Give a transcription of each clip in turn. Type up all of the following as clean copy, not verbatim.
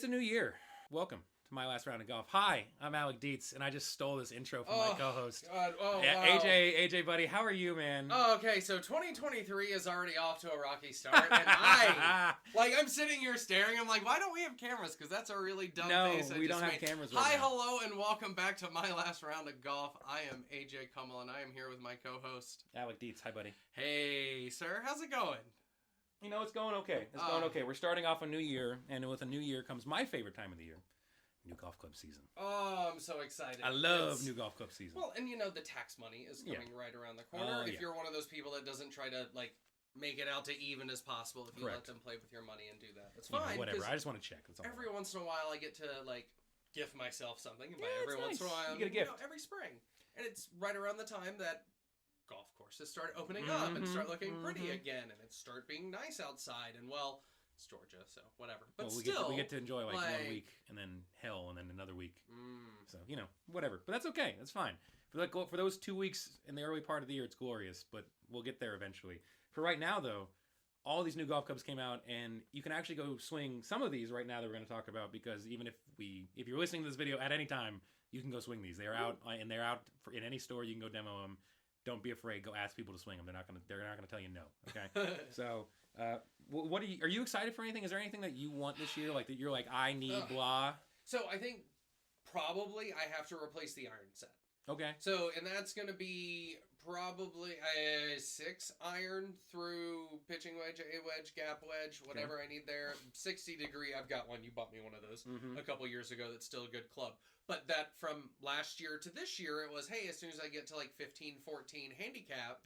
a new year. Welcome to my last round of golf. Hi, I'm Alec Dietz, and I just stole this intro from my co-host. God. Oh, wow. wow. AJ, buddy, how are you, man? Oh, okay, so 2023 is already off to a rocky start, and I'm sitting here staring, I'm like, why don't we have cameras? Because that's a really dumb face. No, we don't have cameras right Hi, now. hello, and welcome back to my last round of golf. I am AJ Kummel, and I am here with my co-host, Alec Dietz. Hi, buddy. Hey, sir, how's it going? You know, it's going okay. It's going okay. We're starting off a new year, and with a new year comes my favorite time of the year. New golf club season. Oh, I'm so excited. I love new golf club season. Well, and you know, the tax money is coming right around the corner. If you're one of those people that doesn't try to, make it out to even as possible, if you let them play with your money and do that. It's fine. Whatever. I just want to check. That's all. Every once in a while, I get to, gift myself something. And by every nice. once in a while, you get a gift. Every spring. And it's right around the time that golf courses start opening up and start looking pretty again. And it start being nice outside. And, well... It's Georgia, so whatever. But we get to enjoy 1 week and then hell and then another week. So whatever. But that's okay. That's fine. For those 2 weeks in the early part of the year, it's glorious. But we'll get there eventually. For right now, though, all these new golf clubs came out, and you can actually go swing some of these right now that we're going to talk about. Because even if you're listening to this video at any time, you can go swing these. They're out, and they're out in any store. You can go demo them. Don't be afraid. Go ask people to swing them. They're not gonna tell you no. Okay. So. What are you excited for anything? Is there anything that you want this year? Like that you're like, I need blah. So I think probably I have to replace the iron set. Okay. So, and that's going to be probably a 6 iron through pitching wedge, A wedge, gap wedge, whatever I need there. 60 degree, I've got one. You bought me one of those a couple years ago. That's still a good club. But that from last year to this year, it was, hey, as soon as I get to 15, 14 handicap,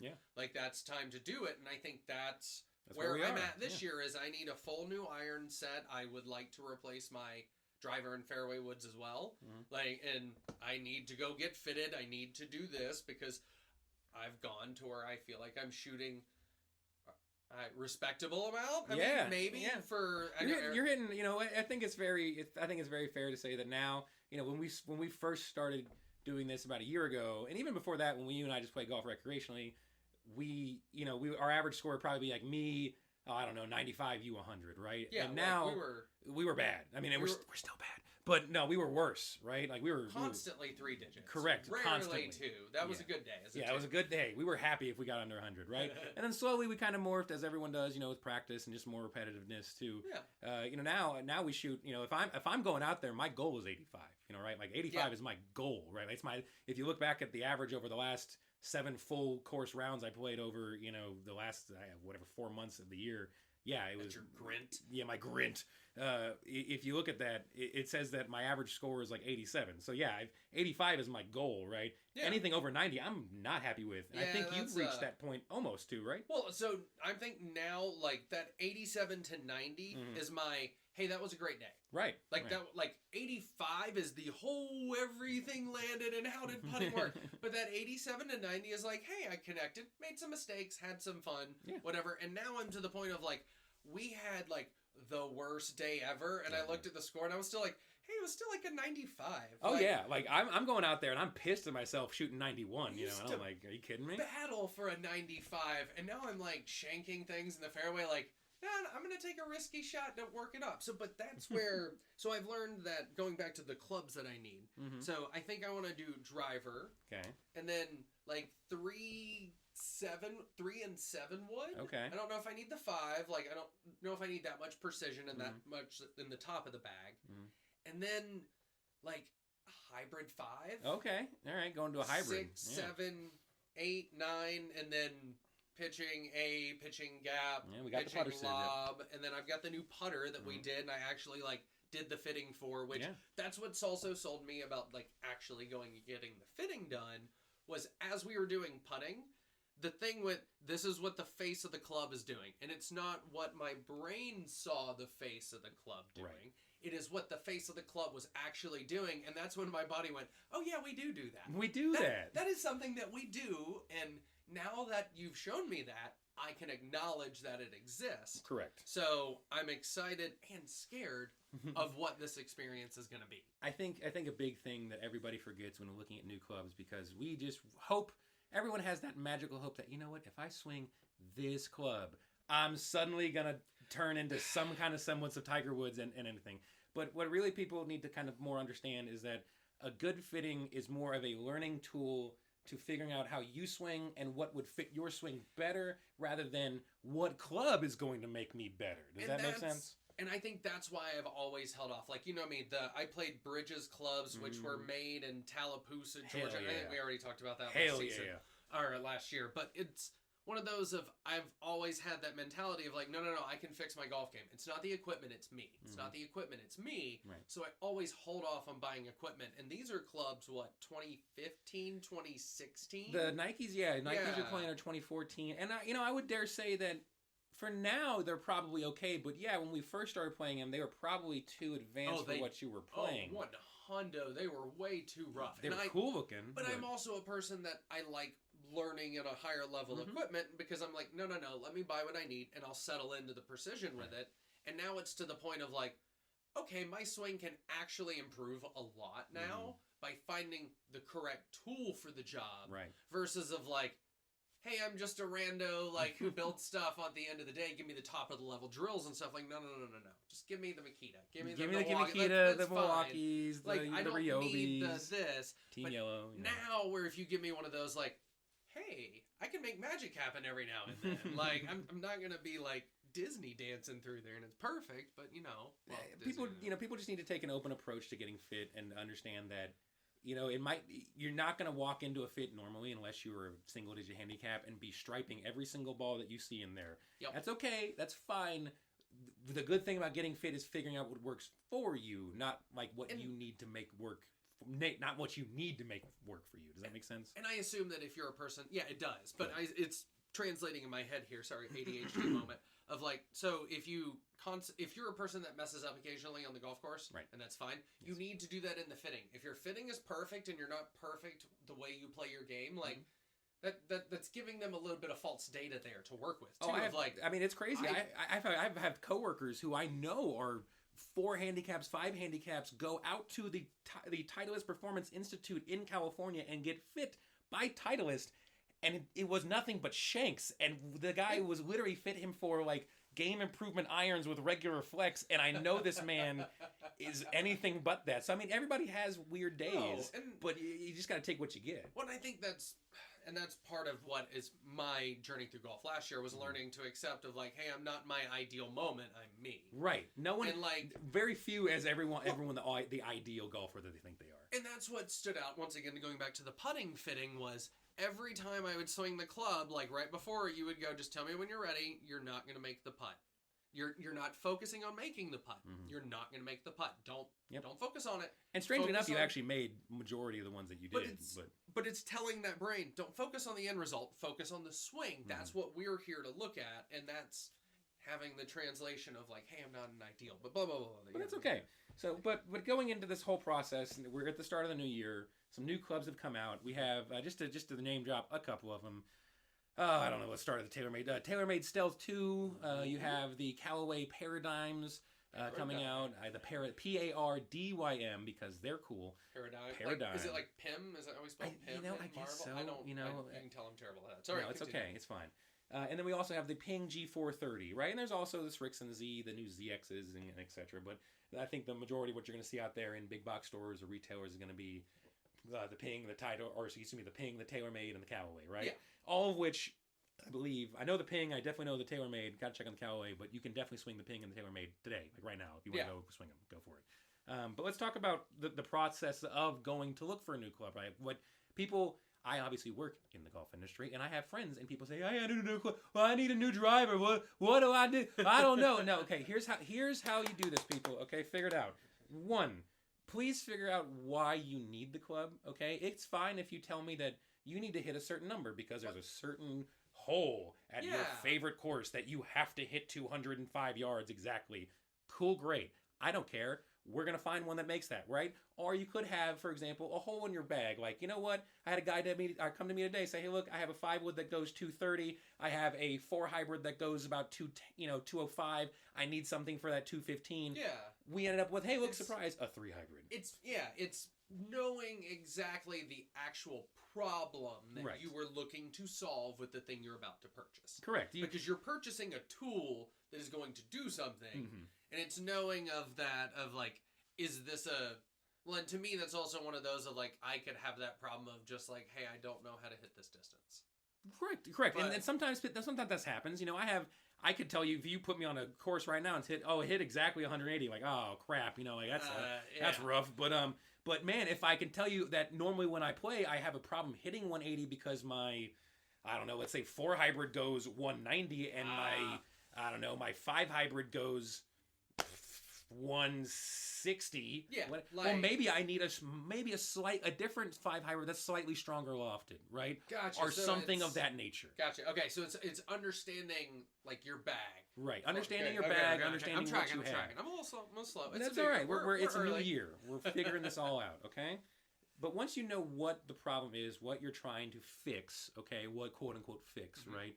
that's time to do it. And I think that's where I'm at this year is I need a full new iron set. I would like to replace my driver and fairway woods as well. And I need to go get fitted. I need to do this because I've gone to where I feel like I'm shooting a respectable amount. You're hitting. I think it's very fair to say that now. When we first started doing this about a year ago, and even before that, when you and I just played golf recreationally. Our average score would probably be like me, 95, you 100, right? Yeah. And now we were bad. I mean, we're still bad, but no, we were worse, right? Like we were constantly 3 digits. Correct. Rarely constantly 2. That was a good day. It was a good day. We were happy if we got under 100, right? And then slowly we kind of morphed, as everyone does, with practice and just more repetitiveness too. Yeah. Now we shoot. If I'm going out there, my goal is 85. Right? Like 85 is my goal, right? It's if you look back at the average over the last 7 full course rounds I played over, the last 4 months of the year. Yeah, it was your grint. Yeah, my grint. If you look at that, it says that my average score is 87. So yeah, 85 is my goal, right? Yeah. Anything over 90, I'm not happy with. And I think you've reached that point almost too, right? Well, so I'm thinking now, that 87 to 90 is my, hey, that was a great day. Right. That, 85 is the whole everything landed and how did putting work. But that 87 to 90 is hey, I connected, made some mistakes, had some fun, whatever. And now I'm to the point of we had the worst day ever. And I looked at the score and I was still hey, it was still a 95. Oh yeah. I'm going out there and I'm pissed at myself shooting 91, and I'm are you kidding me? Battle for a 95. And now I'm shanking things in the fairway I'm going to take a risky shot to work it up. But that's where, so I've learned that going back to the clubs that I need. So I think I want to do driver. Okay. And then 3 and 7 wood. Okay. I don't know if I need the 5. I don't know if I need that much precision and that much in the top of the bag. And then a hybrid 5. Okay. All right. Going to a hybrid. 6, 7, 8, 9, and then pitching A, pitching gap, we got pitching the lob, and then I've got the new putter that we did, and I actually did the fitting for, which that's what's also sold me about actually going and getting the fitting done, was as we were doing putting, the thing with this is what the face of the club is doing, and it's not what my brain saw the face of the club doing. Right. It is what the face of the club was actually doing, and that's when my body went, oh yeah, we do that. We do that. That is something that we do, and now that you've shown me that, I can acknowledge that it exists. Correct. So I'm excited and scared of what this experience is going to be. I think a big thing that everybody forgets when looking at new clubs, because we just hope, everyone has that magical hope that, if I swing this club, I'm suddenly going to turn into some kind of semblance of Tiger Woods and anything. But what really people need to kind of more understand is that a good fitting is more of a learning tool to figuring out how you swing and what would fit your swing better rather than what club is going to make me better. Does that make sense? And I think that's why I've always held off. Like, you know me, I played Bridges clubs, which were made in Tallapoosa, Georgia. Yeah. I think we already talked about that Hell last season. Yeah. Or last year. But it's one of those of, I've always had that mentality of like, no, I can fix my golf game. It's not the equipment, it's me. It's not the equipment, it's me. Right. So I always hold off on buying equipment. And these are clubs, what, 2015, 2016? The Nikes, Nikes are playing are 2014. And, I would dare say that for now, they're probably okay. But yeah, when we first started playing them, they were probably too advanced for what you were playing. Oh, hundo, they were way too rough. They were cool looking. But I'm also a person that I like learning at a higher level equipment because I'm like, no, let me buy what I need and I'll settle into the precision with it. And now it's to the point of like, okay, my swing can actually improve a lot now by finding the correct tool for the job. Right. Versus of like, hey, I'm just a rando like who builds stuff at the end of the day. Give me the top of the level drills and stuff. Like, no. Just give me the Makita. Give me the Makita, the Milwaukees, like, the I don't Ryobis, need this. Team Yellow. Now, where if you give me one of those, like, hey, I can make magic happen every now and then. Like, I'm not gonna be like Disney dancing through there, and it's perfect. But people just need to take an open approach to getting fit and understand that. You're not going to walk into a fit normally unless you're a single digit handicap and be striping every single ball that you see in there. Yep. That's okay. That's fine. The good thing about getting fit is figuring out what works for you, not like what you need to make work. Not what you need to make work for you. Does that make sense? And I assume that if you're a person, it does. But it's translating in my head here. Sorry, ADHD moment of like, so if you're a person that messes up occasionally on the golf course, right, and that's fine, you need to do that in the fitting. If your fitting is perfect and you're not perfect the way you play your game, like that's giving them a little bit of false data there to work with. Too, it's crazy. I've had coworkers who I know are 4 handicaps, 5 handicaps, go out to the Titleist Performance Institute in California and get fit by Titleist. And it was nothing but shanks. And the guy was literally fit him for like game improvement irons with regular flex. And I know this man is anything but that. So, I mean, everybody has weird days, but you just got to take what you get. Well, I think that's part of what is my journey through golf last year was learning to accept of like, hey, I'm not my ideal moment. I'm me. Right. No one, and like very few as everyone the ideal golfer that they think they are. And that's what stood out once again, going back to the putting fitting was, every time I would swing the club, like right before you would go, just tell me when you're ready, you're not going to make the putt. You're not focusing on making the putt. You're not going to make the putt. Don't focus on it. And strangely enough, you actually made majority of the ones that you did. But it's telling that brain, don't focus on the end result, focus on the swing. That's what we're here to look at, and that's having the translation of like, hey, I'm not an ideal, but blah, blah, blah. But it's okay. So, but going into this whole process, we're at the start of the new year. Some new clubs have come out. We have, just to name drop a couple of them. I don't know, let's start at the TaylorMade. TaylorMade Stealth 2. You have the Callaway Paradigms coming out. The P-A-R-D-Y-M because they're cool. Paradigm. Like, is it like PIM? Is that how we spell PIM? I guess so. I don't, you can tell I'm terrible at that. Sorry. No, it's okay. It's fine. And then we also have the Ping G430, right? And there's also the Srixon Z, the new ZXs, and etc. But I think the majority of what you're going to see out there in big box stores or retailers is going to be the Ping, the Ping, the TaylorMade, and the Callaway, right? Yeah. All of which, I know the Ping, I definitely know the TaylorMade, got to check on the Callaway, but you can definitely swing the Ping and the TaylorMade today, like right now. If you want to go swing them, go for it. But let's talk about the process of going to look for a new club, right? I obviously work in the golf industry, and I have friends, and people say, "Hey, I need a new club. Well, I need a new driver. What do I do? I don't know." No, okay. Here's how you do this, people. Okay, figure it out. 1, please figure out why you need the club. Okay, it's fine if you tell me that you need to hit a certain number because there's a certain hole at your favorite course that you have to hit 205 yards exactly. Cool, great. I don't care. We're going to find one that makes that, right? Or you could have, for example, a hole in your bag. Like, you know what? I had a guy come to me today say, hey, look, I have a 5-wood that goes 230. I have a 4 hybrid that goes about 205. I need something for that 215. Yeah. We ended up with, hey, look, surprise, a 3 hybrid. It's knowing exactly the actual problem that Right. you were looking to solve with the thing you're about to purchase. Correct. Because you're purchasing a tool that is going to do something, Mhm. and it's knowing of that, of like, is this a... Well, and to me, that's also one of those of like, I could have that problem of just like, hey, I don't know how to hit this distance. Correct. But- And sometimes that happens. You know, I could tell you if you put me on a course right now and it hit exactly 180, like, oh crap, you know, like that's rough. But man, if I can tell you that normally when I play, I have a problem hitting 180 because my, I don't know, let's say 4 hybrid goes 190 and my 5 hybrid goes 160. Yeah, well, maybe I need a different 5 hybrid that's slightly stronger lofted, right? Gotcha. Or So something of that nature. Gotcha. Okay, so it's understanding like your bag. Right. Understanding your bag, understanding what you have. I'm a little slow. That's all right. It's a new year. We're figuring this all out, okay? But once you know what the problem is, what you're trying to fix, okay, what quote unquote fix, right?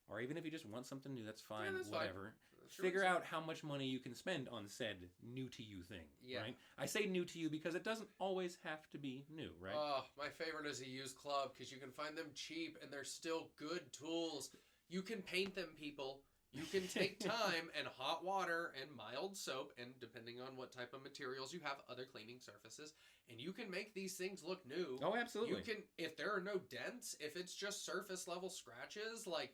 Or even if you just want something new, that's fine, whatever. Figure out how much money you can spend on said new to you thing, right? I say new to you because it doesn't always have to be new, right? Oh, my favorite is a used club because you can find them cheap and they're still good tools. You can paint them, people. You can take time and hot water and mild soap, and depending on what type of materials you have, other cleaning surfaces, and you can make these things look new. Oh, absolutely. You can, if there are no dents, if it's just surface level scratches, like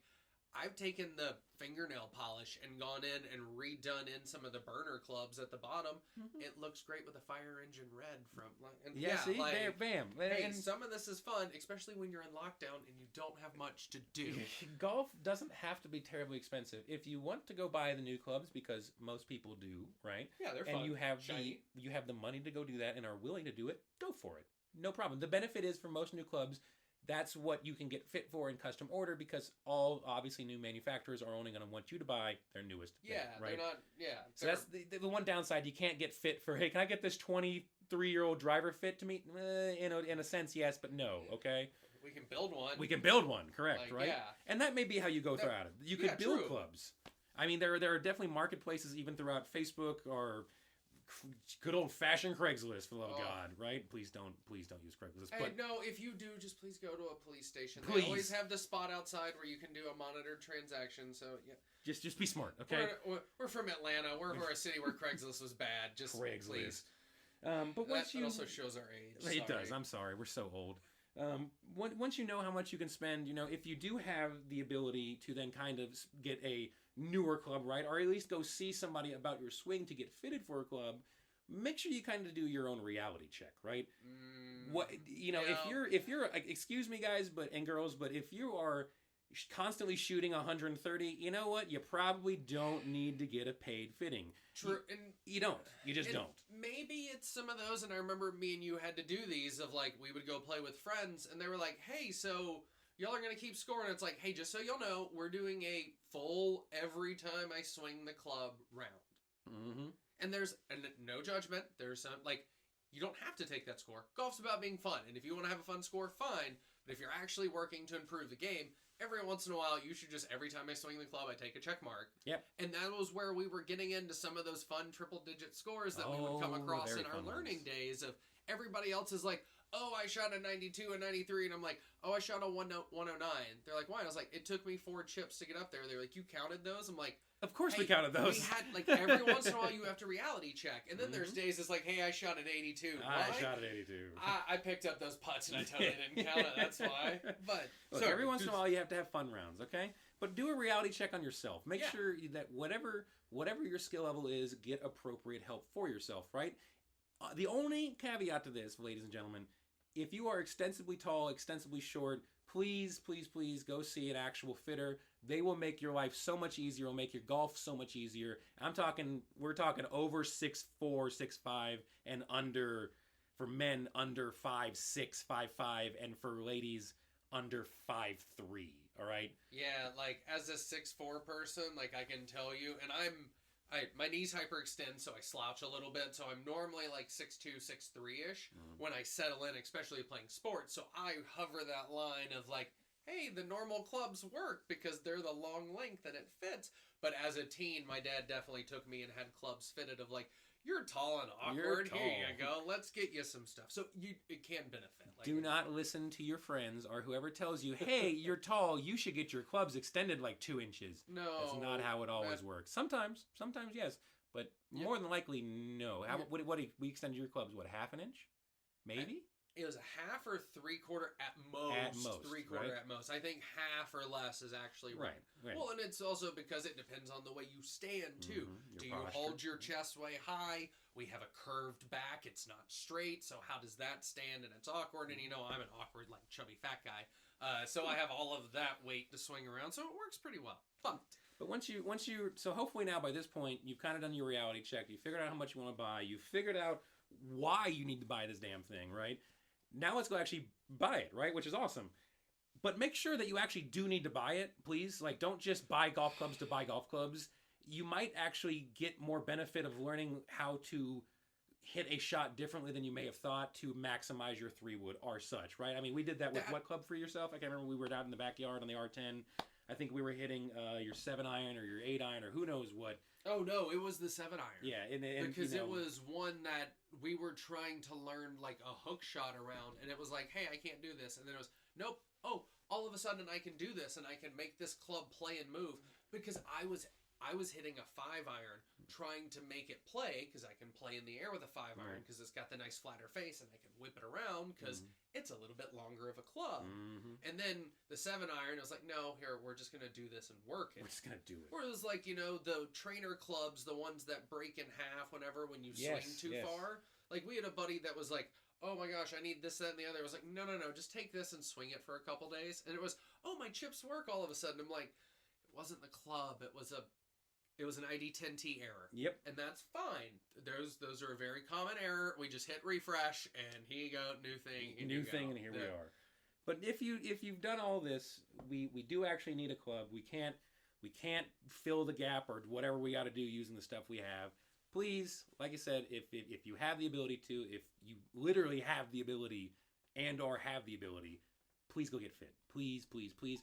I've taken the fingernail polish and gone in and redone in some of the burner clubs at the bottom. It looks great with a fire engine red from see, like, bam. Hey, some of this is fun, especially when you're in lockdown and you don't have much to do. Golf doesn't have to be terribly expensive. If you want to go buy the new clubs, because most people do, right? Yeah, they're and fun. And you have the money to go do that and are willing to do it, go for it. No problem. The benefit is for most new clubs, that's what you can get fit for in custom order because all obviously new manufacturers are only going to want you to buy their newest thing, right? They're not. Yeah. So that's the one downside. You can't get fit for. Hey, can I get this 23-year-old driver fit to me? In a sense, yes, but no. Okay. We can build one. We can build one. Correct. Like, right. Yeah. And that may be how you go throughout it. You could build true. clubs. I mean, there are definitely marketplaces even throughout Facebook or good old fashioned Craigslist, for the love of God, right? Please don't use Craigslist. Hey, but no, if you do, just please go to a police station. Please. They always have the spot outside where you can do a monitored transaction. So yeah, just be smart, okay? We're from Atlanta. We're a city where Craigslist was bad. Just Craigslist. Please. But once that also shows our age. It does. I'm sorry. We're so old. Once you know how much you can spend, if you do have the ability to then kind of get a newer club, right, or at least go see somebody about your swing to get fitted for a club, make sure you kind of do your own reality check, right? If you're excuse me, guys, and girls, but if you are constantly shooting 130, you know what? You probably don't need to get a paid fitting. True, and you don't. You just don't. Maybe it's some of those, and I remember me and you had to do these of like we would go play with friends, and they were like, "Hey, so y'all are gonna keep scoring." It's like, "Hey, just so y'all know, we're doing a full every time I swing the club round." Mm-hmm. And there's no judgment. There's some like you don't have to take that score. Golf's about being fun, and if you want to have a fun score, fine. But if you're actually working to improve the game, every once in a while, you should just, every time I swing the club, I take a check mark. Yep. And that was where we were getting into some of those fun triple-digit scores that we would come across in our learning days of everybody else is like, oh, I shot a 92, a 93, and I'm like, oh, I shot a 109. They're like, why? I was like, it took me 4 chips to get up there. They're like, you counted those? I'm like, of course we counted those. We had, like, every once in a while you have to reality check. And then there's days it's like, hey, I shot an 82. I shot an 82. I picked up those putts and I totally didn't count it. That's why. But look, every once in a while you have to have fun rounds, okay? But do a reality check on yourself. Make sure that whatever your skill level is, get appropriate help for yourself, right? The only caveat to this, ladies and gentlemen, if you are extensively tall, extensively short, please, please, please go see an actual fitter. They will make your life so much easier. Will make your golf so much easier. We're talking over 6'4", 6'5", and under, for men, under 5'6", 5'5", and for ladies, under 5'3", all right? Yeah, like, as a 6'4" person, like, I can tell you, and my knees hyperextend, so I slouch a little bit, so I'm normally like 6'2", 6'3"-ish when I settle in, especially playing sports, so I hover that line of like, hey, the normal clubs work because they're the long length and it fits. But as a teen, my dad definitely took me and had clubs fitted of like, you're tall and awkward. Here you go. Let's get you some stuff. So it can benefit. Like, do not listen to your friends or whoever tells you, hey, you're tall, you should get your clubs extended like 2 inches. No. That's not how it always works. Sometimes yes, but more than likely, no. What we extended your clubs, what, half an inch? Maybe? It was a half or 3/4 at most. At most, 3/4 right? at most. I think half or less is actually Right. Well, and it's also because it depends on the way you stand too. Do you hold your chest way high? We have a curved back. It's not straight. So how does that stand? And it's awkward. And I'm an awkward, like, chubby fat guy. So I have all of that weight to swing around. So it works pretty well. But once you so hopefully now by this point you've kind of done your reality check. You figured out how much you want to buy. You figured out why you need to buy this damn thing, right? Now let's go actually buy it, right? Which is awesome. But make sure that you actually do need to buy it, please. Like, don't just buy golf clubs to buy golf clubs. You might actually get more benefit of learning how to hit a shot differently than you may have thought to maximize your 3-wood or such, right? I mean, we did that with what club for yourself? I can't remember. We were out in the backyard on the R10. I think we were hitting your 7-iron or your 8-iron or who knows what. Oh, no, it was the 7-iron. Yeah. Because it was one that we were trying to learn, like, a hook shot around, and it was like, hey, I can't do this. And then it was, nope, oh, all of a sudden I can do this, and I can make this club play and move. Because I was hitting a 5-iron trying to make it play, because I can play in the air with a 5-iron, because it's got the nice flatter face, and I can whip it around, because it's a little bit longer of a club. And then the 7-iron, I was like, no, here, we're just going to do this and work it. We're just going to do it. Or it was like, the trainer clubs, the ones that break in half whenever when you swing too far. Like, we had a buddy that was like, oh my gosh, I need this, that, and the other. I was like, no, just take this and swing it for a couple days. And it was, oh, my chips work all of a sudden. I'm like, it wasn't the club, it was an ID10T error. Yep. And that's fine. Those are a very common error. We just hit refresh, and here you go, new thing. And here we are. But if you've done all this, we do actually need a club. We can't fill the gap or whatever we got to do using the stuff we have. Please, like I said, if you have the ability to, if you literally have the ability and/or have the ability, please go get fit. Please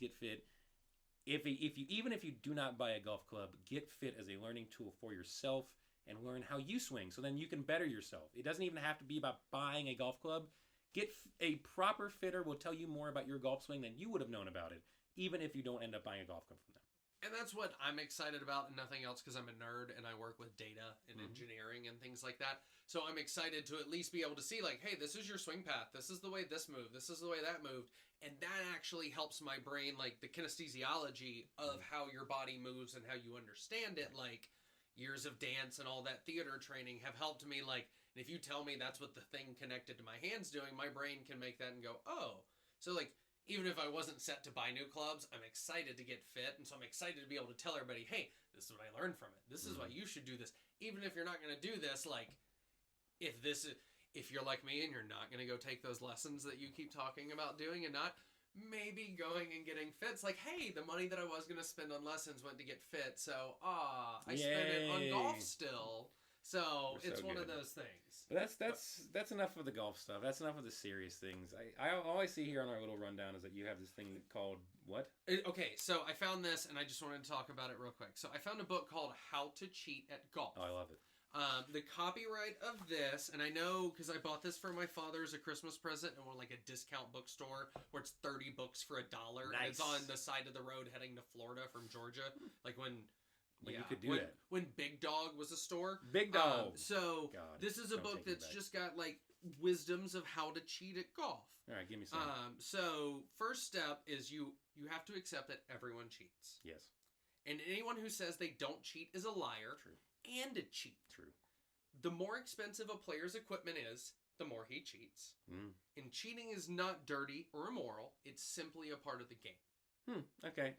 get fit. If you do not buy a golf club, get fit as a learning tool for yourself and learn how you swing, so then you can better yourself. It doesn't even have to be about buying a golf club. Get a proper fitter will tell you more about your golf swing than you would have known about it, even if you don't end up buying a golf club from them. And that's what I'm excited about and nothing else, because I'm a nerd and I work with data and engineering and things like that. So I'm excited to at least be able to see, like, hey, this is your swing path. This is the way this moved. This is the way that moved. And that actually helps my brain, like the kinesthesiology of how your body moves and how you understand it. Like, years of dance and all that theater training have helped me. Like, and if you tell me that's what the thing connected to my hand's doing, my brain can make that and go, oh. So, like, even if I wasn't set to buy new clubs, I'm excited to get fit. And so I'm excited to be able to tell everybody, hey, this is what I learned from it. This is why you should do this. Even if you're not going to do this, like, if you're like me and you're not going to go take those lessons that you keep talking about doing and not maybe going and getting fit, it's like, hey, the money that I was going to spend on lessons went to get fit. So, I spent it on golf still. So it's one of those things. But that's enough of the golf stuff. That's enough of the serious things. All I see here on our little rundown is that you have this thing called what? Okay, so I found this, and I just wanted to talk about it real quick. So I found a book called How to Cheat at Golf. Oh, I love it. The copyright of this, and I know because I bought this for my father as a Christmas present in like a discount bookstore where it's 30 books for $1. Nice. And it's on the side of the road heading to Florida from Georgia. Like when... Well, you could do that. When Big Dog was a store. Big Dog. So this is a book that's just got like wisdoms of how to cheat at golf. All right, give me some. So first step is you have to accept that everyone cheats. Yes. And anyone who says they don't cheat is a liar. True. And a cheat. True. The more expensive a player's equipment is, the more he cheats. And cheating is not dirty or immoral. It's simply a part of the game. Okay.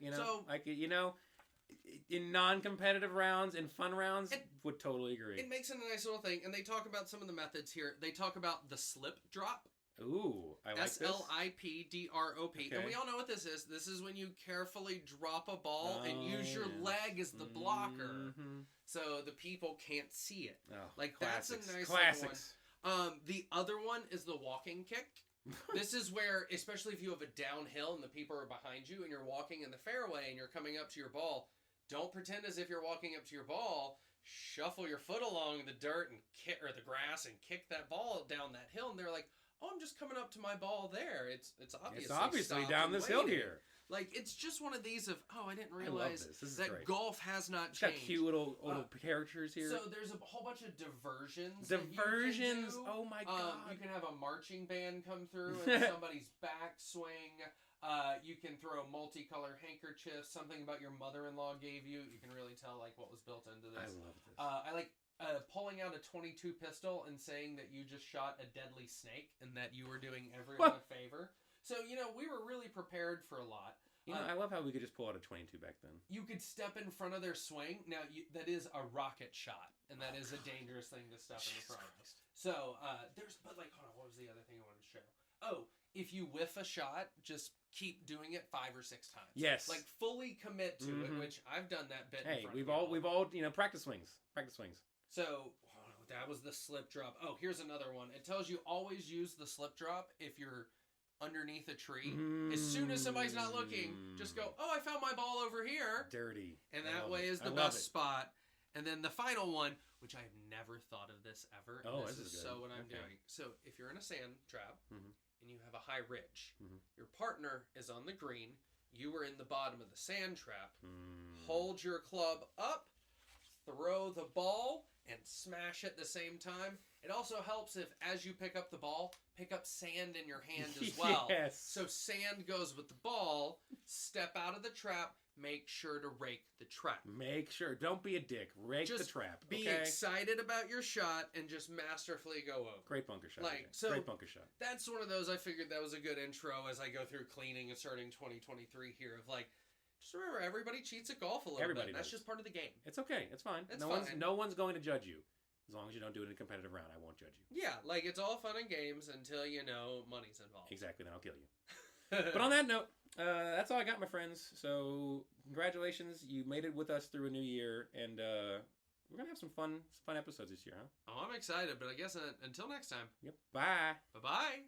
In non-competitive rounds, in fun rounds, would totally agree. It makes it a nice little thing, and they talk about some of the methods here. They talk about the slip drop. Ooh, I like this. SLIPDROP. Okay. And we all know what this is. This is when you carefully drop a ball and use your leg as the blocker, so the people can't see it. Oh, like classics. That's a nice Classics. one. The other one is the walking kick. This is where, especially if you have a downhill and the people are behind you and you're walking in the fairway and you're coming up to your ball, don't pretend as if you're walking up to your ball. shuffle your foot along the dirt and kick, or the grass, and kick that ball down that hill. And they're like, "Oh, I'm just coming up to my ball there. It's obviously down this hill here." Like, it's just one of these of, oh, I didn't realize that great. golf has not It's changed. got cute little characters here. So there's a whole bunch of diversions. Diversions? Oh my god. You can have a marching band come through and somebody's backswing. You can throw multicolored handkerchiefs, something about your mother-in-law gave you. You can really tell like what was built into this. I love this. I like pulling out a .22 pistol and saying that you just shot a deadly snake and that you were doing everyone a favor. So, you know, we were really prepared for a lot. You know, I love how we could just pull out a .22 back then. You could step in front of their swing. Now, that is a rocket shot, and that is a dangerous thing to step in front of. So, but like, hold on, what was the other thing I wanted to show? Oh, if you whiff a shot, just keep doing it 5 or 6 times. Yes. Like, fully commit to it, which I've done that bit. Hey, we've all, you know, practice swings. So, that was the slip drop. Oh, here's another one. It tells you always use the slip drop if you're underneath a tree. As soon as somebody's not looking, just go, oh, I found my ball over here. Dirty. And that way is the best spot. And then the final one, which I have never thought of this ever. Oh, this is so what I'm doing. So if you're in a sand trap and you have a high ridge, your partner is on the green, you are in the bottom of the sand trap. Hold your club up, throw the ball, and smash at the same time. It also helps if, as you pick up the ball, pick up sand in your hand as well. Yes. So sand goes with the ball. Step out of the trap. Make sure to rake the trap. Make sure. Don't be a dick. Rake the trap. Be excited about your shot and just masterfully go over. Great bunker shot. Great bunker shot. That's one of those I figured that was a good intro as I go through cleaning and starting 2023 here of like, just remember, everybody cheats at golf a little bit. That's just part of the game. It's okay. It's fine. It's fine. No one's going to judge you. As long as you don't do it in a competitive round, I won't judge you. Yeah, like, it's all fun and games until, you know, money's involved. Exactly, then I'll kill you. But on that note, that's all I got, my friends. So, congratulations. You made it with us through a new year, and we're going to have some fun episodes this year, huh? Oh, I'm excited, but I guess until next time. Yep. Bye. Bye-bye.